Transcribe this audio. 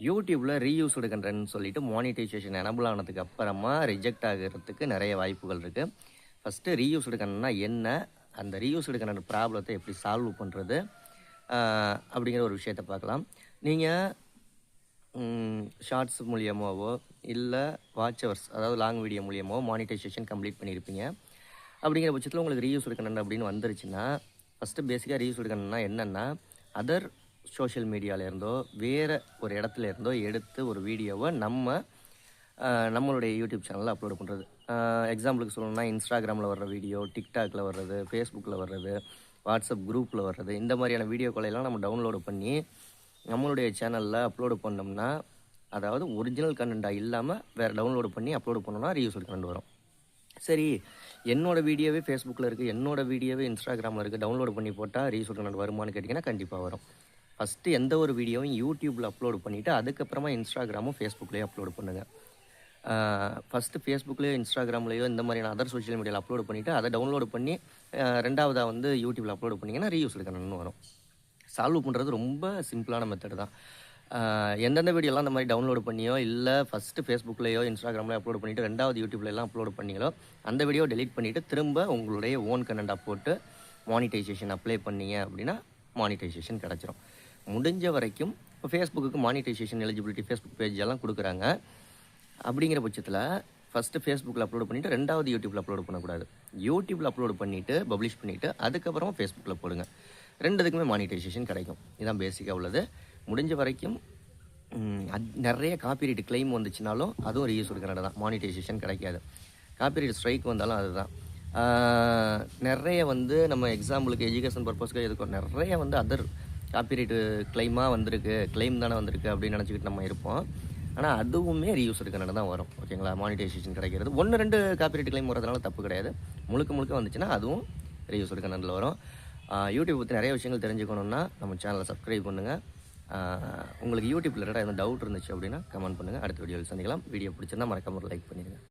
யூடியூப்பில் ரீயூஸ்டு கண்டென்ட்னு சொல்லிட்டு monetisation enable ஆனதுக்கு அப்புறமா ரிஜெக்ட் ஆகிறதுக்கு நிறைய வாய்ப்புகள் இருக்குது. ஃபஸ்ட்டு ரீயூஸ்டு கண்டென்ட்னா என்ன, அந்த ரீயூஸ்டு கண்டென்ட் ப்ராப்ளத்தை எப்படி சால்வ் பண்ணுறது அப்படிங்கிற ஒரு விஷயத்தை பார்க்கலாம். நீங்கள் ஷார்ட்ஸ் மூலியமாகவோ இல்லை வாட்ச் ஹவர்ஸ், அதாவது லாங் வீடியோ மூலியமாகவோ மானிட்டைசேஷன் கம்ப்ளீட் பண்ணியிருப்பீங்க. அப்படிங்கிற பட்சத்தில் உங்களுக்கு ரீயூஸ்டு கண்டென்ட் அப்படின்னு வந்துருச்சுன்னா, ஃபஸ்ட்டு பேசிக்காக ரீயூஸ்டு கண்டென்ட்னா என்னென்னா, அதர் சோஷியல் மீடியாவிலேருந்தோ வேறு ஒரு இடத்துல இருந்தோ எடுத்து ஒரு வீடியோவை நம்மளுடைய யூடியூப் சேனலில் அப்லோடு பண்ணுறது. எக்ஸாம்பிளுக்கு சொல்லணும்னா, இன்ஸ்டாகிராமில் வர்ற வீடியோ, டிக்டாக்ல வர்றது, ஃபேஸ்புக்கில் வர்றது, வாட்ஸ்அப் குரூப்பில் வர்றது, இந்த மாதிரியான வீடியோக்களையெல்லாம் நம்ம டவுன்லோடு பண்ணி நம்மளுடைய சேனலில் அப்லோடு பண்ணோம்னா, அதாவது ஒரிஜினல் கண்டென்ட்டாக இல்லாமல் வேறு டவுன்லோடு பண்ணி அப்லோடு பண்ணோம்னா ரீயூஸ்டு கண்டென்ட் வரும். சரி, என்னோடய வீடியோவே ஃபேஸ்புக்கில் இருக்குது, என்னோடய வீடியோவே இன்ஸ்டாகிராமில் இருக்குது, டவுன்லோடு பண்ணி போட்டால் ரீயூஸ்டு கண்டென்ட் வருமானு கேட்டிங்கன்னா கண்டிப்பாக வரும். ஃபஸ்ட்டு எந்த ஒரு வீடியோவும் யூடியூப்பில் அப்லோடு பண்ணிவிட்டு அதுக்கப்புறமா இன்ஸ்டாகிராமும் ஃபேஸ்புக்லேயும் அப்லோடு பண்ணுங்கள். ஃபஸ்ட்டு ஃபேஸ்புக்லேயோ இன்ஸ்டாகிராம்லேயோ இந்த மாதிரியான அதர் சோஷியல் மீடியாவில் அப்லோடு பண்ணிவிட்டு அதை டவுன்லோடு பண்ணி ரெண்டாவதாக யூடியூப்பில் அப்லோடு பண்ணிங்கன்னா ரீயூஸ்டு கண்டென்ட்னு வரும். சால்வ் பண்ணுறது ரொம்ப சிம்பிளான மெத்தட் தான். எந்தெந்த வீடியோலாம் அந்த மாதிரி டவுன்லோடு பண்ணியோ இல்லை ஃபஸ்ட்டு ஃபேஸ்புக்லேயோ இன்ஸ்டாகிராம்லேயோ அப்லோடு பண்ணிவிட்டு ரெண்டாவது யூடியூப்லலாம் அப்லோடு பண்ணிங்களோ அந்த வீடியோ டெலீட் பண்ணிவிட்டு திரும்ப உங்களுடைய ஓன் கண்டென்ட்டாக போட்டு மானிட்டைசேஷன் அப்ளை பண்ணிங்க அப்படின்னா மானிட்டைசேஷன் கிடச்சிரும். முடிஞ்ச வரைக்கும் இப்போ Facebook monetisation eligibility Facebook page எல்லாம் கொடுக்குறாங்க. அப்படிங்கிற பட்சத்தில் ஃபஸ்ட்டு ஃபேஸ்புக்கில் அப்லோடு பண்ணிவிட்டு ரெண்டாவது யூடியூப்பில் அப்லோடு பண்ணக்கூடாது. யூடியூப்பில் அப்லோடு பண்ணிவிட்டு பப்ளிஷ் பண்ணிவிட்டு அதுக்கப்புறமா ஃபேஸ்புக்கில் போடுங்க. ரெண்டுத்துக்குமே மானிட்டைசேஷன் கிடைக்கும். இதுதான் பேசிக்காக உள்ளது. முடிஞ்ச வரைக்கும் நிறைய காப்பிரைட் கிளைம் வந்துச்சுனாலும் அதுவும் ரீயூஸ்டு கண்டென்ட் தான், மானிட்டைசேஷன் கிடைக்காது. காப்பிரைட் ஸ்ட்ரைக் வந்தாலும் அதுதான். நிறைய நம்ம எக்ஸாம்பிளுக்கு எஜுகேஷன் பர்பஸ்க்கு எதுக்கும் நிறைய அதர் காப்பிரைட்டு கிளைமாக வந்திருக்கு, கிளைம் தானே வந்திருக்கு அப்படின்னு நினச்சிக்கிட்டு நம்ம இருப்போம். ஆனால் அதுவுமே ரீயூஸ்டு கண்டென்ட் தான் வரும். ஓகேங்களா, மானிட்டைசேஷன் கிடைக்கிறது 1-2 காப்பிரைட் கிளைம் வரதுனால தப்பு கிடையாது. முழுக்க வந்துச்சுன்னா அதுவும் ரீயூஸ்டு கண்டென்ட்டில் வரும். யூடியூப் பற்றி நிறைய விஷயங்கள் தெரிஞ்சுக்கணுன்னா நம்ம சேனலை சப்ஸ்கிரைப் பண்ணுங்கள். உங்களுக்கு யூடியூப்பில் எதுவும் டவுட் இருந்துச்சு அப்படின்னா கமெண்ட் பண்ணுங்கள். அடுத்த வீடியோவில் சந்திக்கலாம். வீடியோ பிடிச்சிருந்தா மறக்காம லைக் பண்ணிடுங்க.